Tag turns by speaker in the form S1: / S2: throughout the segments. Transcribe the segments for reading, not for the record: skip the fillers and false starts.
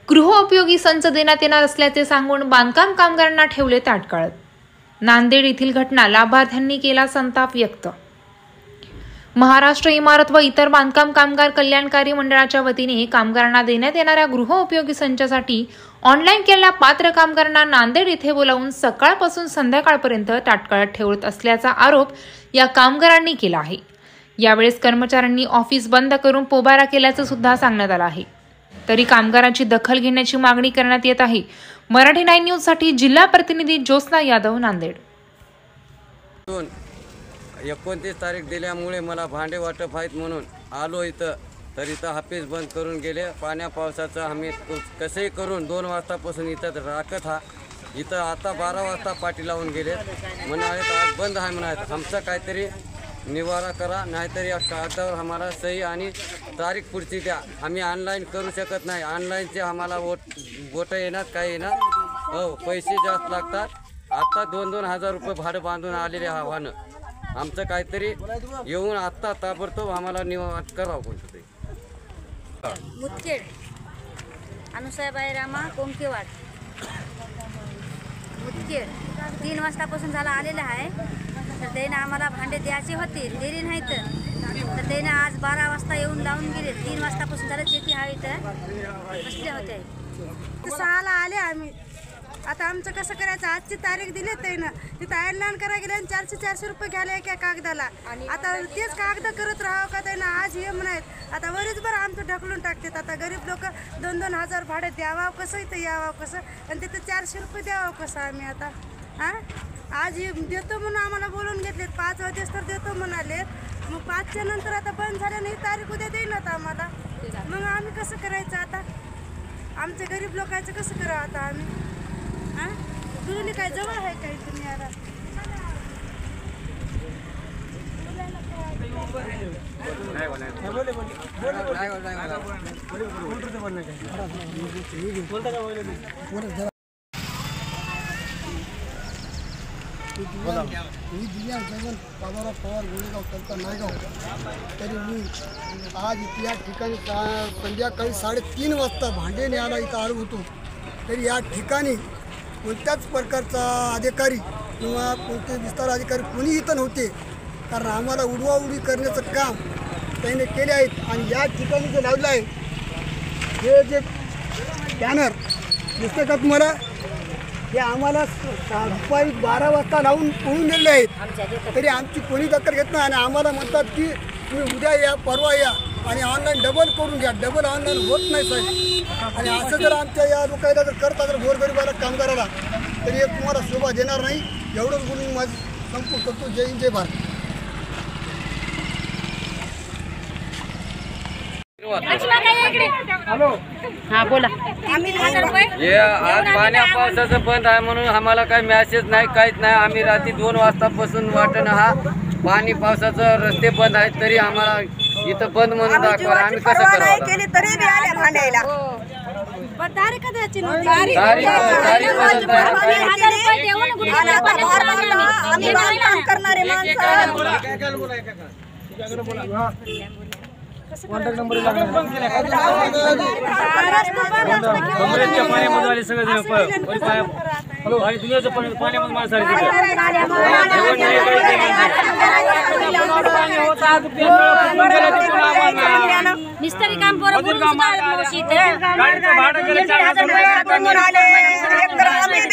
S1: गृहोपयोगी संच देण्यात येणार असल्याचे सांगून बांधकाम कामगारांना ठेवले ताटकळत। नांदेड येथील घटना लाभार्थ्यांनी केला संताप व्यक्त। महाराष्ट्र इमारत व इतर बांधकाम कामगार कल्याणकारी मंडळाच्या वतीने कामगारांना देण्यात येणाऱ्या गृहोपयोगी संचासाठी ऑनलाईन केलेल्या पात्र कामगारांना नांदेड येथे बोलावून सकाळपासून संध्याकाळपर्यंत ताटकळत ठेवत असल्याचा आरोप या कामगारांनी केला आहे। यावेळेस कर्मचाऱ्यांनी ऑफिस बंद करून पोबारा केल्याचं सुद्धा सांगण्यात आलं आहे। तरी कामगारांची दखल घेण्याची मागणी करण्यात येत आहे। मराठी 9 न्यूज साठी जिल्हा प्रतिनिधी ज्योत्स्ना यादव, नांदेड।
S2: 29 तारीख दिल्यामुळे मला भांडे वाटप आहेत म्हणून आलो इथं, तर इथं ऑफिस बंद करून गेले। पाण्या पावसाचं आम्ही कसेही करून 2 वाजतापासून इथं राखत हा। इथं आता 12 वाजता पाठी लावून गेले, म्हणाले आज बंद आहे म्हणाले। आमचं काहीतरी निवारा करा, नाहीतर या कागदावर आम्हाला सही आणि तारीख पुढची द्या। आम्ही ऑनलाईन करू शकत नाही। ऑनलाईनचे आम्हाला वोट येणार, काय येणार, हो पैसे जास्त लागतात। आता 2-2 हजार रुपये भाडं बांधून आलेले आव्हानं। आमचं काहीतरी येऊन आत्ता ताबडतोब आम्हाला निवारण करावं कोणतं तरी।
S3: मुदखेड अनुसाबाई रामा कोमकेवाड मुदखेड 3 वाजतापासून झाला आलेला आहे। तर त्याने आम्हाला भांडे द्यायचे होते, दिले नाही तर त्याने आज 12 वाजता येऊन लावून गेले। 3 वाजतापासून झालं चेकी हवी तर बसले होते।
S4: 6ला आले आम्ही। आता आमचं कसं करायचं? आजची तारीख दिली त्यानं, तिथं ऑनलाईन करायला गेले आणि 400 रुपये घ्यायला एका कागदाला। आता तेच कागद करत राहावं का त्यानं? आज ये म्हणायत, आता बरं आमचं ढकलून टाकतात। आता गरीब लोक 2-2 हजार भाडं द्यावं कसं, इथं यावं कसं, आणि तिथं 400 रुपये द्यावं कसं आम्ही आता? हां, आज देतो म्हणून आम्हाला बोलून घेतलेत, 5 वाजेस तर देतो म्हणाले। मग 5च्या नंतर आता बंद झाल्याने ही तारीख उद्या देईनात आम्हाला। मग आम्ही कसं करायचं आता? आमच्या गरीब लोकांचं कसं करावं आता आम्ही? हां, तुम्ही काय जवळ आहे काही तुम्ही याला?
S5: मी दिल्या जगन पवार गोळेगाव करता नायगाव, तरी मी आज या ठिकाणी संध्याकाळी 3:30 वाजता भांडे न्यायला इथं आलो होतो। तरी या ठिकाणी कोणत्याच प्रकारचा अधिकारी किंवा कोणते विस्तार अधिकारी कोणी इथं नव्हते, कारण आम्हाला उडवाउडी करण्याचं काम त्याने केले आहेत। आणि या ठिकाणी जे लावलं आहे हे जे बॅनर दिसतं का तुम्हाला, हे आम्हाला दुपारी 12 वाजता लावून पळून गेलेले आहेत। तरी आमची कोणी दखल घेत नाही आणि आम्हाला म्हणतात की तुम्ही उद्या या, परवा या आणि ऑनलाईन डबल करून घ्या। डबल ऑनलाईन होत नाही साहेब। आणि असं जर आमच्या या लोकांना जर करता जर गोरगरिबाला कामगाराला, तरी एक तुम्हाला शोभा देणार नाही। एवढंच बोलून माझं संपूर्ण करतो। जय हिंद, जय भारत।
S3: हाँ बोला।
S2: हे आज पाण्या पावसाचं बंद आहे म्हणून आम्हाला काही मेसेज नाही, काहीच नाही। आम्ही रात्री 2 वाजतापासून वाटण हा पाणी पावसाचं रस्ते बंद आहेत, तरी आम्हाला इथं बंद म्हणून दाखवा। आम्ही कसं करावं?
S4: केली तरी बी आल्या भांडायला। तारीख द्यायची नव्हती, करणारे
S6: कॉन्टॅक्ट नंबर काँग्रेसच्या पाण्यामध्ये आले सगळे आणि दुनियाचं पाण्यामध्ये माणसं
S3: मिस्त्री काम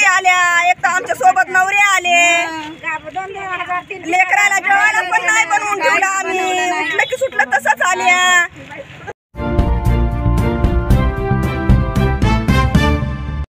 S4: आल्या, एक तर आमच्या सोबत नवरे आले, लेकराला जेवायला पण नाही बनवून ठेवलं आम्ही। उठलं की सुटलं तसंच आल्या।